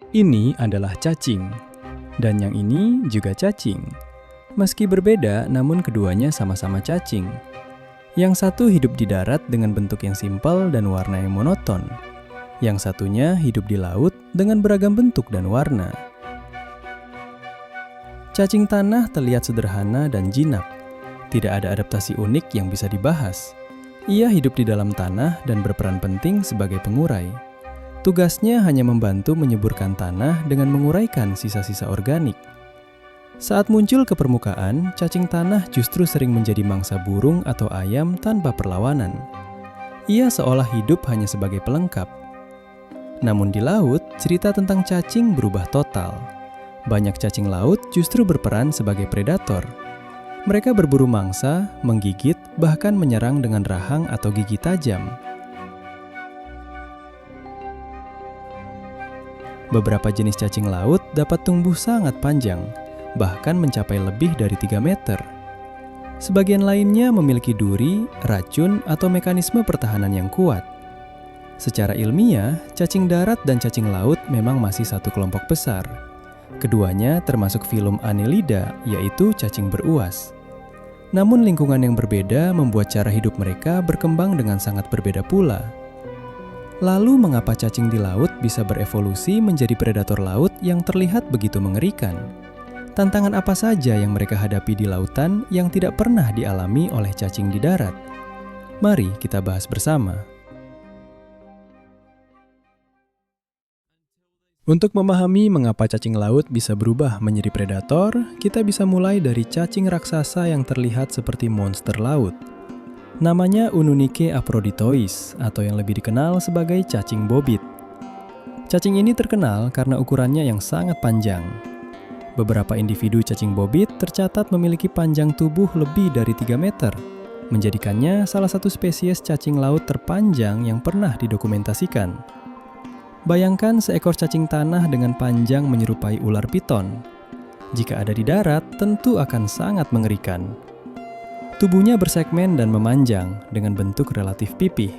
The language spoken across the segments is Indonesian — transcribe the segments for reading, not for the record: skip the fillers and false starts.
Ini adalah cacing, dan yang ini juga cacing. Meski berbeda, namun keduanya sama-sama cacing. Yang satu hidup di darat dengan bentuk yang simpel dan warna yang monoton. Yang satunya hidup di laut dengan beragam bentuk dan warna. Cacing tanah terlihat sederhana dan jinak. Tidak ada adaptasi unik yang bisa dibahas. Ia hidup di dalam tanah dan berperan penting sebagai pengurai. Tugasnya hanya membantu menyuburkan tanah dengan menguraikan sisa-sisa organik. Saat muncul ke permukaan, cacing tanah justru sering menjadi mangsa burung atau ayam tanpa perlawanan. Ia seolah hidup hanya sebagai pelengkap. Namun di laut, cerita tentang cacing berubah total. Banyak cacing laut justru berperan sebagai predator. Mereka berburu mangsa, menggigit, bahkan menyerang dengan rahang atau gigi tajam. Beberapa jenis cacing laut dapat tumbuh sangat panjang, bahkan mencapai lebih dari 3 meter. Sebagian lainnya memiliki duri, racun, atau mekanisme pertahanan yang kuat. Secara ilmiah, cacing darat dan cacing laut memang masih satu kelompok besar. Keduanya termasuk filum Annelida, yaitu cacing beruas. Namun lingkungan yang berbeda membuat cara hidup mereka berkembang dengan sangat berbeda pula. Lalu mengapa cacing di laut bisa berevolusi menjadi predator laut yang terlihat begitu mengerikan? Tantangan apa saja yang mereka hadapi di lautan yang tidak pernah dialami oleh cacing di darat? Mari kita bahas bersama. Untuk memahami mengapa cacing laut bisa berubah menjadi predator, kita bisa mulai dari cacing raksasa yang terlihat seperti monster laut. Namanya Ununike aproditois, atau yang lebih dikenal sebagai cacing bobit. Cacing ini terkenal karena ukurannya yang sangat panjang. Beberapa individu cacing bobit tercatat memiliki panjang tubuh lebih dari 3 meter, menjadikannya salah satu spesies cacing laut terpanjang yang pernah didokumentasikan. Bayangkan seekor cacing tanah dengan panjang menyerupai ular piton. Jika ada di darat, tentu akan sangat mengerikan. Tubuhnya bersegmen dan memanjang dengan bentuk relatif pipih.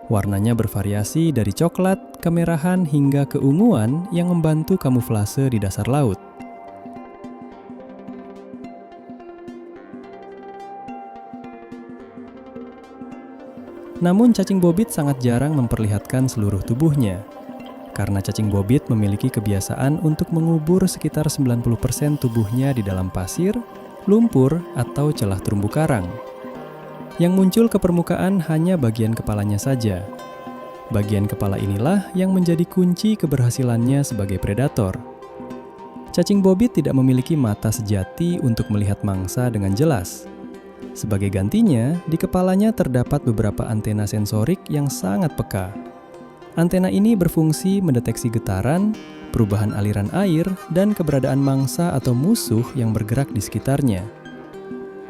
Warnanya bervariasi dari coklat, kemerahan, hingga keunguan yang membantu kamuflase di dasar laut. Namun cacing bobit sangat jarang memperlihatkan seluruh tubuhnya. Karena cacing bobit memiliki kebiasaan untuk mengubur sekitar 90% tubuhnya di dalam pasir, lumpur, atau celah terumbu karang. Yang muncul ke permukaan hanya bagian kepalanya saja. Bagian kepala inilah yang menjadi kunci keberhasilannya sebagai predator. Cacing bobit tidak memiliki mata sejati untuk melihat mangsa dengan jelas. Sebagai gantinya, di kepalanya terdapat beberapa antena sensorik yang sangat peka. Antena ini berfungsi mendeteksi getaran, perubahan aliran air, dan keberadaan mangsa atau musuh yang bergerak di sekitarnya.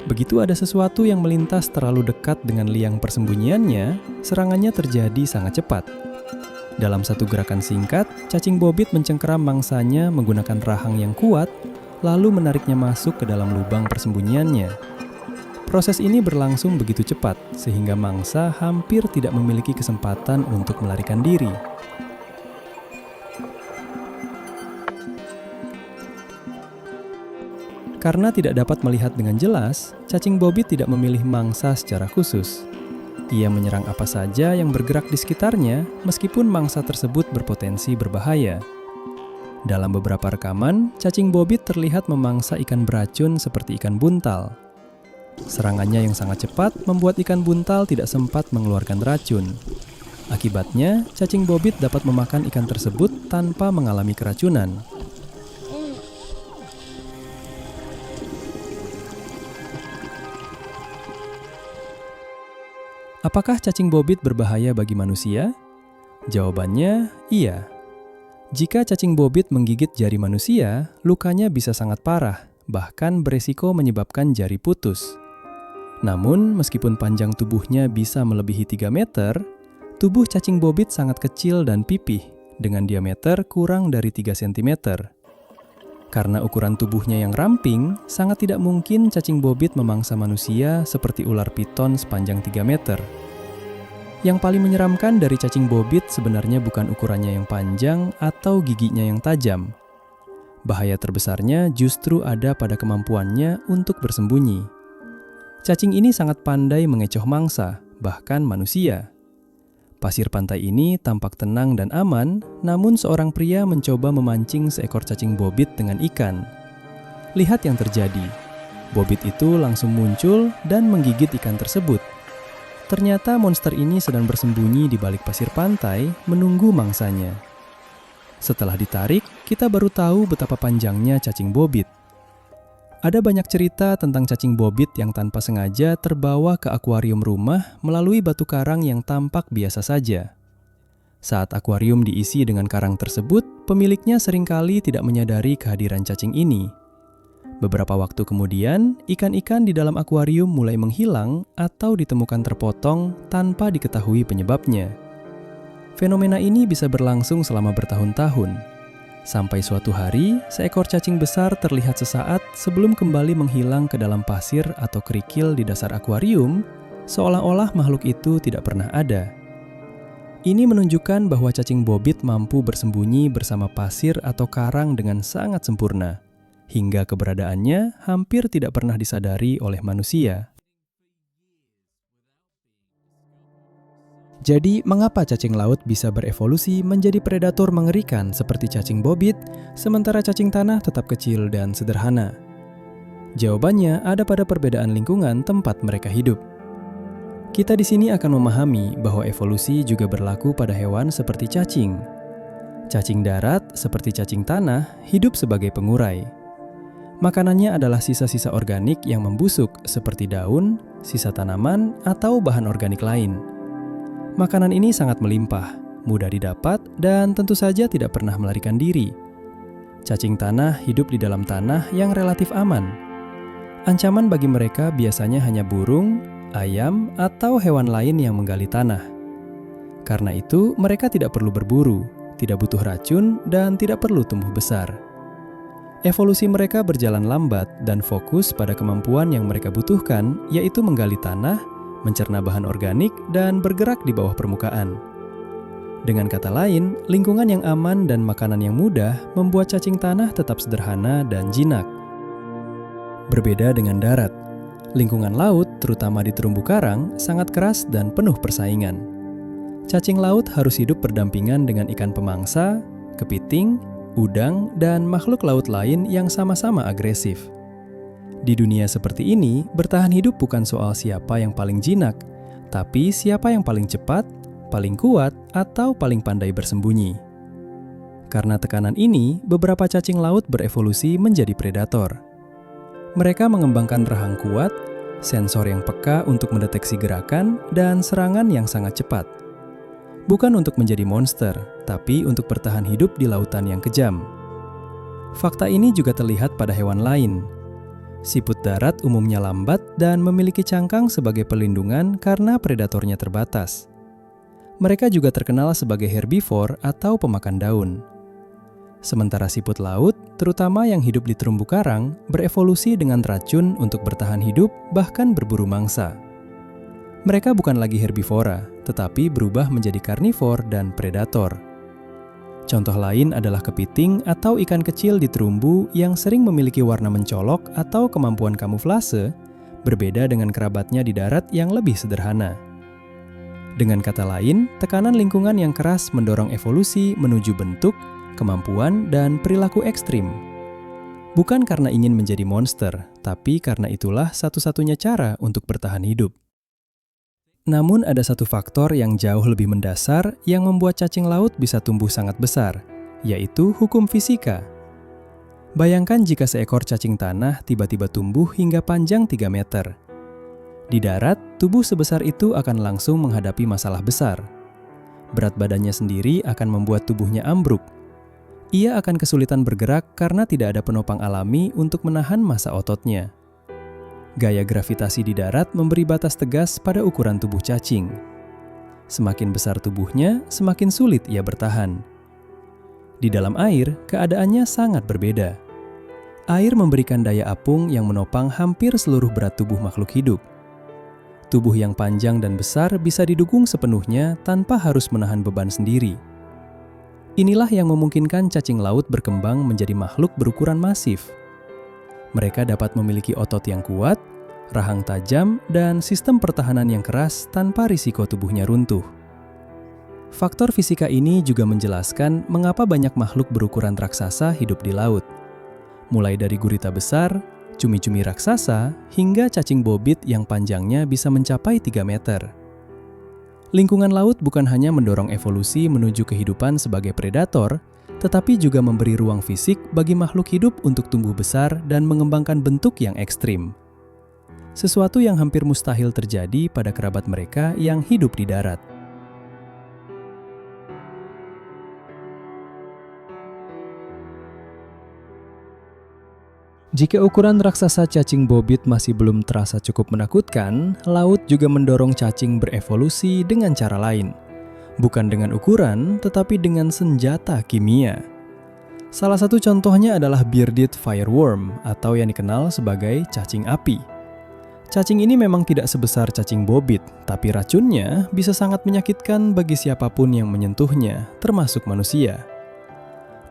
Begitu ada sesuatu yang melintas terlalu dekat dengan liang persembunyiannya, serangannya terjadi sangat cepat. Dalam satu gerakan singkat, cacing bobit mencengkeram mangsanya menggunakan rahang yang kuat, lalu menariknya masuk ke dalam lubang persembunyiannya. Proses ini berlangsung begitu cepat, sehingga mangsa hampir tidak memiliki kesempatan untuk melarikan diri. Karena tidak dapat melihat dengan jelas, cacing bobit tidak memilih mangsa secara khusus. Ia menyerang apa saja yang bergerak di sekitarnya, meskipun mangsa tersebut berpotensi berbahaya. Dalam beberapa rekaman, cacing bobit terlihat memangsa ikan beracun seperti ikan buntal. Serangannya yang sangat cepat membuat ikan buntal tidak sempat mengeluarkan racun. Akibatnya, cacing bobit dapat memakan ikan tersebut tanpa mengalami keracunan. Apakah cacing bobit berbahaya bagi manusia? Jawabannya, iya. Jika cacing bobit menggigit jari manusia, lukanya bisa sangat parah, bahkan beresiko menyebabkan jari putus. Namun, meskipun panjang tubuhnya bisa melebihi 3 meter, tubuh cacing bobit sangat kecil dan pipih, dengan diameter kurang dari 3 cm. Karena ukuran tubuhnya yang ramping, sangat tidak mungkin cacing bobit memangsa manusia seperti ular piton sepanjang 3 meter. Yang paling menyeramkan dari cacing bobit sebenarnya bukan ukurannya yang panjang atau giginya yang tajam. Bahaya terbesarnya justru ada pada kemampuannya untuk bersembunyi. Cacing ini sangat pandai mengecoh mangsa, bahkan manusia. Pasir pantai ini tampak tenang dan aman, namun seorang pria mencoba memancing seekor cacing bobit dengan ikan. Lihat yang terjadi. Bobit itu langsung muncul dan menggigit ikan tersebut. Ternyata monster ini sedang bersembunyi di balik pasir pantai, menunggu mangsanya. Setelah ditarik, kita baru tahu betapa panjangnya cacing bobit. Ada banyak cerita tentang cacing bobit yang tanpa sengaja terbawa ke akuarium rumah melalui batu karang yang tampak biasa saja. Saat akuarium diisi dengan karang tersebut, pemiliknya seringkali tidak menyadari kehadiran cacing ini. Beberapa waktu kemudian, ikan-ikan di dalam akuarium mulai menghilang atau ditemukan terpotong tanpa diketahui penyebabnya. Fenomena ini bisa berlangsung selama bertahun-tahun. Sampai suatu hari, seekor cacing besar terlihat sesaat sebelum kembali menghilang ke dalam pasir atau kerikil di dasar akuarium, seolah-olah makhluk itu tidak pernah ada. Ini menunjukkan bahwa cacing bobit mampu bersembunyi bersama pasir atau karang dengan sangat sempurna, hingga keberadaannya hampir tidak pernah disadari oleh manusia. Jadi, mengapa cacing laut bisa berevolusi menjadi predator mengerikan seperti cacing bobit, sementara cacing tanah tetap kecil dan sederhana? Jawabannya ada pada perbedaan lingkungan tempat mereka hidup. Kita di sini akan memahami bahwa evolusi juga berlaku pada hewan seperti cacing. Cacing darat, seperti cacing tanah, hidup sebagai pengurai. Makanannya adalah sisa-sisa organik yang membusuk seperti daun, sisa tanaman, atau bahan organik lain. Makanan ini sangat melimpah, mudah didapat, dan tentu saja tidak pernah melarikan diri. Cacing tanah hidup di dalam tanah yang relatif aman. Ancaman bagi mereka biasanya hanya burung, ayam, atau hewan lain yang menggali tanah. Karena itu, mereka tidak perlu berburu, tidak butuh racun, dan tidak perlu tumbuh besar. Evolusi mereka berjalan lambat dan fokus pada kemampuan yang mereka butuhkan, yaitu menggali tanah, mencerna bahan organik, dan bergerak di bawah permukaan. Dengan kata lain, lingkungan yang aman dan makanan yang mudah membuat cacing tanah tetap sederhana dan jinak. Berbeda dengan darat, lingkungan laut, terutama di terumbu karang, sangat keras dan penuh persaingan. Cacing laut harus hidup berdampingan dengan ikan pemangsa, kepiting, udang, dan makhluk laut lain yang sama-sama agresif. Di dunia seperti ini, bertahan hidup bukan soal siapa yang paling jinak, tapi siapa yang paling cepat, paling kuat, atau paling pandai bersembunyi. Karena tekanan ini, beberapa cacing laut berevolusi menjadi predator. Mereka mengembangkan rahang kuat, sensor yang peka untuk mendeteksi gerakan, dan serangan yang sangat cepat. Bukan untuk menjadi monster, tapi untuk bertahan hidup di lautan yang kejam. Fakta ini juga terlihat pada hewan lain. Siput darat umumnya lambat dan memiliki cangkang sebagai perlindungan karena predatornya terbatas. Mereka juga terkenal sebagai herbivore atau pemakan daun. Sementara siput laut, terutama yang hidup di terumbu karang, berevolusi dengan racun untuk bertahan hidup bahkan berburu mangsa. Mereka bukan lagi herbivora, tetapi berubah menjadi karnivor dan predator. Contoh lain adalah kepiting atau ikan kecil di terumbu yang sering memiliki warna mencolok atau kemampuan kamuflase, berbeda dengan kerabatnya di darat yang lebih sederhana. Dengan kata lain, tekanan lingkungan yang keras mendorong evolusi menuju bentuk, kemampuan, dan perilaku ekstrim. Bukan karena ingin menjadi monster, tapi karena itulah satu-satunya cara untuk bertahan hidup. Namun ada satu faktor yang jauh lebih mendasar yang membuat cacing laut bisa tumbuh sangat besar, yaitu hukum fisika. Bayangkan jika seekor cacing tanah tiba-tiba tumbuh hingga panjang 3 meter. Di darat, tubuh sebesar itu akan langsung menghadapi masalah besar. Berat badannya sendiri akan membuat tubuhnya ambruk. Ia akan kesulitan bergerak karena tidak ada penopang alami untuk menahan massa ototnya. Gaya gravitasi di darat memberi batas tegas pada ukuran tubuh cacing. Semakin besar tubuhnya, semakin sulit ia bertahan. Di dalam air, keadaannya sangat berbeda. Air memberikan daya apung yang menopang hampir seluruh berat tubuh makhluk hidup. Tubuh yang panjang dan besar bisa didukung sepenuhnya tanpa harus menahan beban sendiri. Inilah yang memungkinkan cacing laut berkembang menjadi makhluk berukuran masif. Mereka dapat memiliki otot yang kuat, rahang tajam, dan sistem pertahanan yang keras tanpa risiko tubuhnya runtuh. Faktor fisika ini juga menjelaskan mengapa banyak makhluk berukuran raksasa hidup di laut. Mulai dari gurita besar, cumi-cumi raksasa, hingga cacing bobit yang panjangnya bisa mencapai 3 meter. Lingkungan laut bukan hanya mendorong evolusi menuju kehidupan sebagai predator, tetapi juga memberi ruang fisik bagi makhluk hidup untuk tumbuh besar dan mengembangkan bentuk yang ekstrim. Sesuatu yang hampir mustahil terjadi pada kerabat mereka yang hidup di darat. Jika ukuran raksasa cacing bobit masih belum terasa cukup menakutkan, laut juga mendorong cacing berevolusi dengan cara lain. Bukan dengan ukuran, tetapi dengan senjata kimia. Salah satu contohnya adalah bearded fireworm atau yang dikenal sebagai cacing api. Cacing ini memang tidak sebesar cacing bobit, tapi racunnya bisa sangat menyakitkan bagi siapapun yang menyentuhnya, termasuk manusia.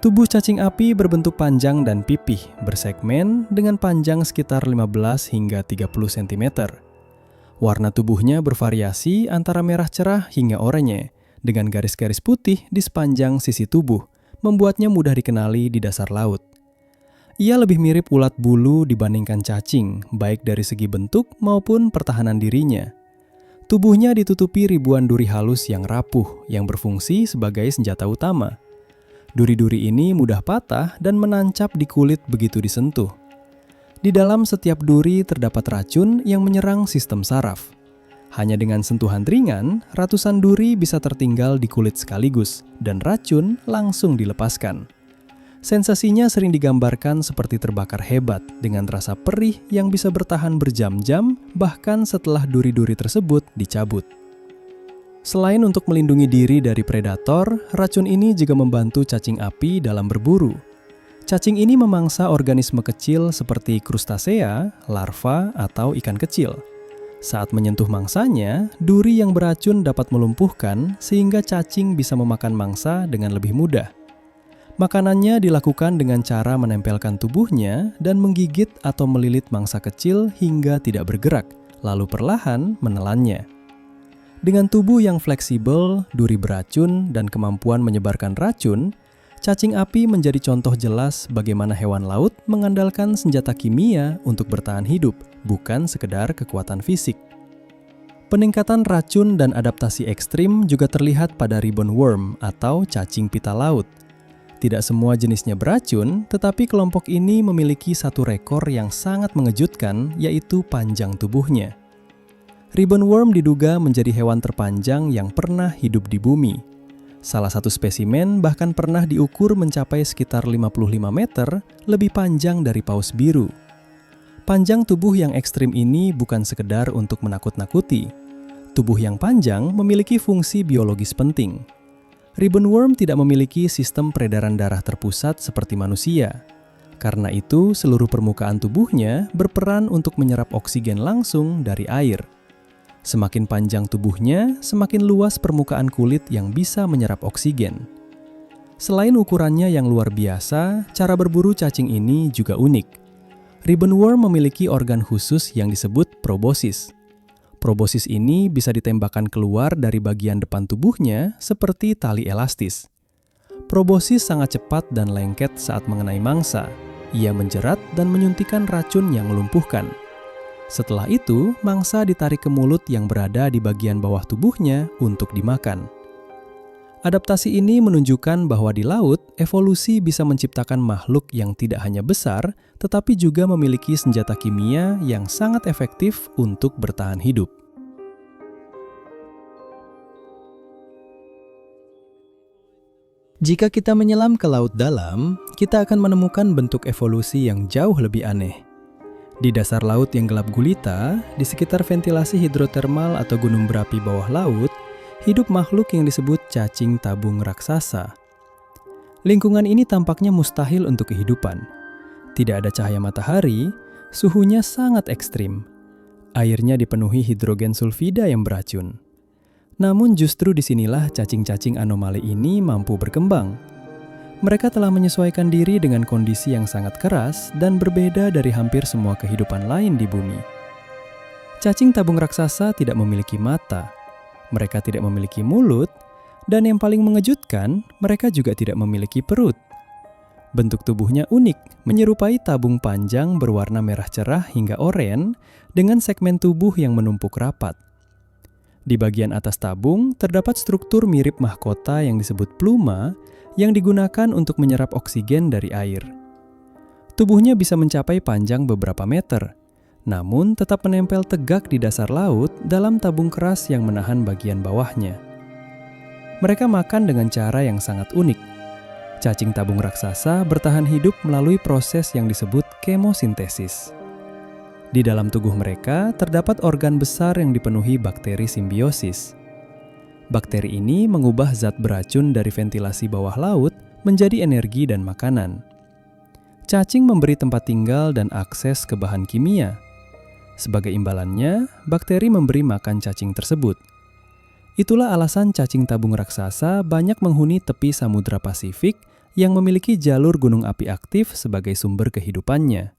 Tubuh cacing api berbentuk panjang dan pipih, bersegmen dengan panjang sekitar 15 hingga 30 cm. Warna tubuhnya bervariasi antara merah cerah hingga oranye, dengan garis-garis putih di sepanjang sisi tubuh, membuatnya mudah dikenali di dasar laut. Ia lebih mirip ulat bulu dibandingkan cacing, baik dari segi bentuk maupun pertahanan dirinya. Tubuhnya ditutupi ribuan duri halus yang rapuh, yang berfungsi sebagai senjata utama. Duri-duri ini mudah patah dan menancap di kulit begitu disentuh. Di dalam setiap duri terdapat racun yang menyerang sistem saraf. Hanya dengan sentuhan ringan, ratusan duri bisa tertinggal di kulit sekaligus, dan racun langsung dilepaskan. Sensasinya sering digambarkan seperti terbakar hebat, dengan rasa perih yang bisa bertahan berjam-jam, bahkan setelah duri-duri tersebut dicabut. Selain untuk melindungi diri dari predator, racun ini juga membantu cacing api dalam berburu. Cacing ini memangsa organisme kecil seperti krustasea, larva, atau ikan kecil. Saat menyentuh mangsanya, duri yang beracun dapat melumpuhkan sehingga cacing bisa memakan mangsa dengan lebih mudah. Makanannya dilakukan dengan cara menempelkan tubuhnya dan menggigit atau melilit mangsa kecil hingga tidak bergerak, lalu perlahan menelannya. Dengan tubuh yang fleksibel, duri beracun, dan kemampuan menyebarkan racun, cacing api menjadi contoh jelas bagaimana hewan laut mengandalkan senjata kimia untuk bertahan hidup, bukan sekedar kekuatan fisik. Peningkatan racun dan adaptasi ekstrim juga terlihat pada ribbon worm atau cacing pita laut. Tidak semua jenisnya beracun, tetapi kelompok ini memiliki satu rekor yang sangat mengejutkan, yaitu panjang tubuhnya. Ribbon worm diduga menjadi hewan terpanjang yang pernah hidup di bumi. Salah satu spesimen bahkan pernah diukur mencapai sekitar 55 meter, lebih panjang dari paus biru. Panjang tubuh yang ekstrim ini bukan sekedar untuk menakut-nakuti. Tubuh yang panjang memiliki fungsi biologis penting. Ribbon worm tidak memiliki sistem peredaran darah terpusat seperti manusia. Karena itu, seluruh permukaan tubuhnya berperan untuk menyerap oksigen langsung dari air. Semakin panjang tubuhnya, semakin luas permukaan kulit yang bisa menyerap oksigen. Selain ukurannya yang luar biasa, cara berburu cacing ini juga unik. Ribbon worm memiliki organ khusus yang disebut proboscis. Proboscis ini bisa ditembakkan keluar dari bagian depan tubuhnya seperti tali elastis. Proboscis sangat cepat dan lengket saat mengenai mangsa. Ia menjerat dan menyuntikkan racun yang melumpuhkan. Setelah itu, mangsa ditarik ke mulut yang berada di bagian bawah tubuhnya untuk dimakan. Adaptasi ini menunjukkan bahwa di laut, evolusi bisa menciptakan makhluk yang tidak hanya besar, tetapi juga memiliki senjata kimia yang sangat efektif untuk bertahan hidup. Jika kita menyelam ke laut dalam, kita akan menemukan bentuk evolusi yang jauh lebih aneh. Di dasar laut yang gelap gulita, di sekitar ventilasi hidrotermal atau gunung berapi bawah laut, hidup makhluk yang disebut cacing tabung raksasa. Lingkungan ini tampaknya mustahil untuk kehidupan. Tidak ada cahaya matahari, suhunya sangat ekstrim. Airnya dipenuhi hidrogen sulfida yang beracun. Namun justru disinilah cacing-cacing anomali ini mampu berkembang. Mereka telah menyesuaikan diri dengan kondisi yang sangat keras dan berbeda dari hampir semua kehidupan lain di bumi. Cacing tabung raksasa tidak memiliki mata, mereka tidak memiliki mulut, dan yang paling mengejutkan, mereka juga tidak memiliki perut. Bentuk tubuhnya unik, menyerupai tabung panjang berwarna merah cerah hingga oranye dengan segmen tubuh yang menumpuk rapat. Di bagian atas tabung terdapat struktur mirip mahkota yang disebut pluma yang digunakan untuk menyerap oksigen dari air. Tubuhnya bisa mencapai panjang beberapa meter, namun tetap menempel tegak di dasar laut dalam tabung keras yang menahan bagian bawahnya. Mereka makan dengan cara yang sangat unik. Cacing tabung raksasa bertahan hidup melalui proses yang disebut kemosintesis. Di dalam tubuh mereka terdapat organ besar yang dipenuhi bakteri simbiosis. Bakteri ini mengubah zat beracun dari ventilasi bawah laut menjadi energi dan makanan. Cacing memberi tempat tinggal dan akses ke bahan kimia. Sebagai imbalannya, bakteri memberi makan cacing tersebut. Itulah alasan cacing tabung raksasa banyak menghuni tepi Samudra Pasifik yang memiliki jalur gunung api aktif sebagai sumber kehidupannya.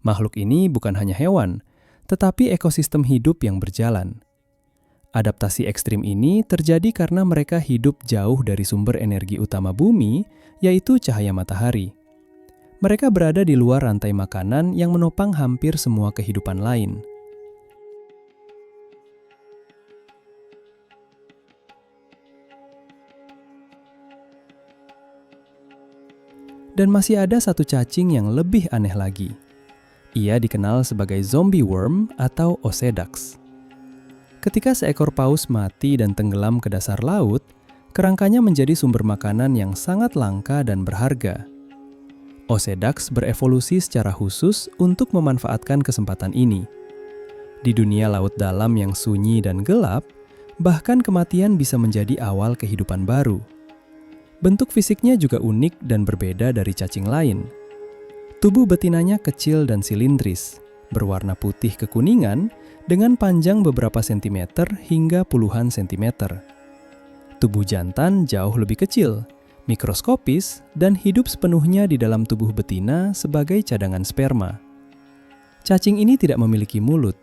Makhluk ini bukan hanya hewan, tetapi ekosistem hidup yang berjalan. Adaptasi ekstrim ini terjadi karena mereka hidup jauh dari sumber energi utama bumi, yaitu cahaya matahari. Mereka berada di luar rantai makanan yang menopang hampir semua kehidupan lain. Dan masih ada satu cacing yang lebih aneh lagi. Ia dikenal sebagai zombie worm atau Osedax. Ketika seekor paus mati dan tenggelam ke dasar laut, kerangkanya menjadi sumber makanan yang sangat langka dan berharga. Osedax berevolusi secara khusus untuk memanfaatkan kesempatan ini. Di dunia laut dalam yang sunyi dan gelap, bahkan kematian bisa menjadi awal kehidupan baru. Bentuk fisiknya juga unik dan berbeda dari cacing lain. Tubuh betinanya kecil dan silindris, berwarna putih kekuningan dengan panjang beberapa sentimeter hingga puluhan sentimeter. Tubuh jantan jauh lebih kecil, mikroskopis, dan hidup sepenuhnya di dalam tubuh betina sebagai cadangan sperma. Cacing ini tidak memiliki mulut.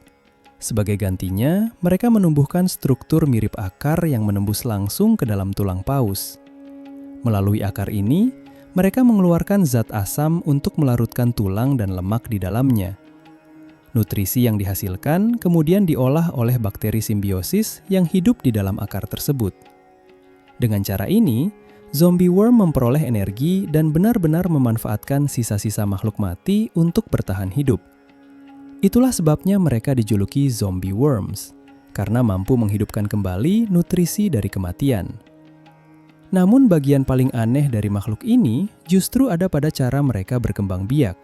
Sebagai gantinya, mereka menumbuhkan struktur mirip akar yang menembus langsung ke dalam tulang paus. Melalui akar ini, mereka mengeluarkan zat asam untuk melarutkan tulang dan lemak di dalamnya. Nutrisi yang dihasilkan kemudian diolah oleh bakteri simbiosis yang hidup di dalam akar tersebut. Dengan cara ini, zombie worm memperoleh energi dan benar-benar memanfaatkan sisa-sisa makhluk mati untuk bertahan hidup. Itulah sebabnya mereka dijuluki zombie worms, karena mampu menghidupkan kembali nutrisi dari kematian. Namun bagian paling aneh dari makhluk ini justru ada pada cara mereka berkembang biak.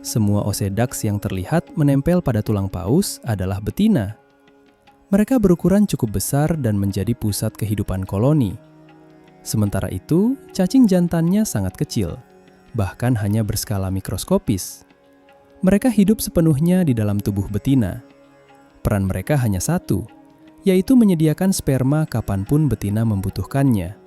Semua Osedax yang terlihat menempel pada tulang paus adalah betina. Mereka berukuran cukup besar dan menjadi pusat kehidupan koloni. Sementara itu, cacing jantannya sangat kecil, bahkan hanya berskala mikroskopis. Mereka hidup sepenuhnya di dalam tubuh betina. Peran mereka hanya satu, yaitu menyediakan sperma kapanpun betina membutuhkannya.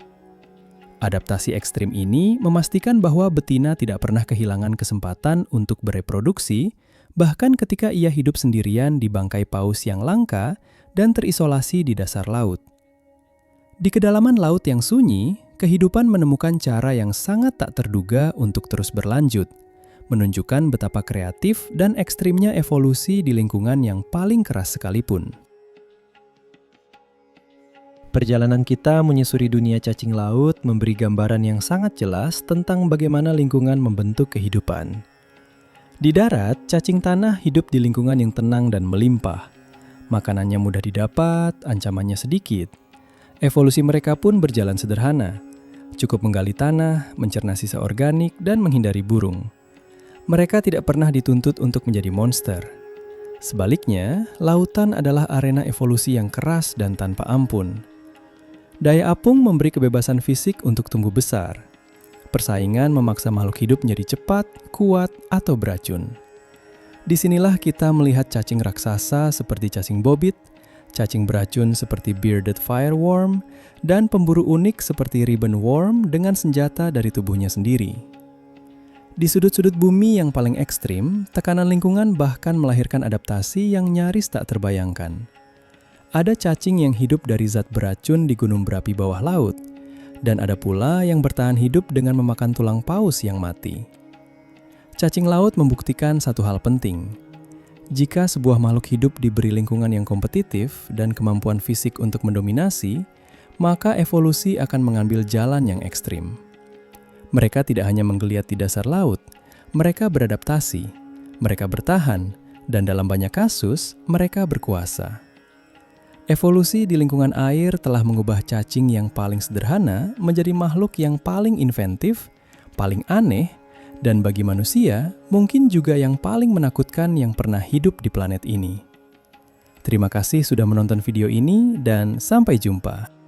Adaptasi ekstrim ini memastikan bahwa betina tidak pernah kehilangan kesempatan untuk bereproduksi, bahkan ketika ia hidup sendirian di bangkai paus yang langka dan terisolasi di dasar laut. Di kedalaman laut yang sunyi, kehidupan menemukan cara yang sangat tak terduga untuk terus berlanjut, menunjukkan betapa kreatif dan ekstrimnya evolusi di lingkungan yang paling keras sekalipun. Perjalanan kita menyusuri dunia cacing laut memberi gambaran yang sangat jelas tentang bagaimana lingkungan membentuk kehidupan. Di darat, cacing tanah hidup di lingkungan yang tenang dan melimpah. Makanannya mudah didapat, ancamannya sedikit. Evolusi mereka pun berjalan sederhana. Cukup menggali tanah, mencerna sisa organik, dan menghindari burung. Mereka tidak pernah dituntut untuk menjadi monster. Sebaliknya, lautan adalah arena evolusi yang keras dan tanpa ampun. Daya apung memberi kebebasan fisik untuk tumbuh besar. Persaingan memaksa makhluk hidup menjadi cepat, kuat, atau beracun. Disinilah kita melihat cacing raksasa seperti cacing bobit, cacing beracun seperti bearded fireworm, dan pemburu unik seperti ribbon worm dengan senjata dari tubuhnya sendiri. Di sudut-sudut bumi yang paling ekstrim, tekanan lingkungan bahkan melahirkan adaptasi yang nyaris tak terbayangkan. Ada cacing yang hidup dari zat beracun di gunung berapi bawah laut, dan ada pula yang bertahan hidup dengan memakan tulang paus yang mati. Cacing laut membuktikan satu hal penting. Jika sebuah makhluk hidup diberi lingkungan yang kompetitif dan kemampuan fisik untuk mendominasi, maka evolusi akan mengambil jalan yang ekstrim. Mereka tidak hanya menggeliat di dasar laut, mereka beradaptasi, mereka bertahan, dan dalam banyak kasus, mereka berkuasa. Evolusi di lingkungan air telah mengubah cacing yang paling sederhana menjadi makhluk yang paling inventif, paling aneh, dan bagi manusia, mungkin juga yang paling menakutkan yang pernah hidup di planet ini. Terima kasih sudah menonton video ini dan sampai jumpa.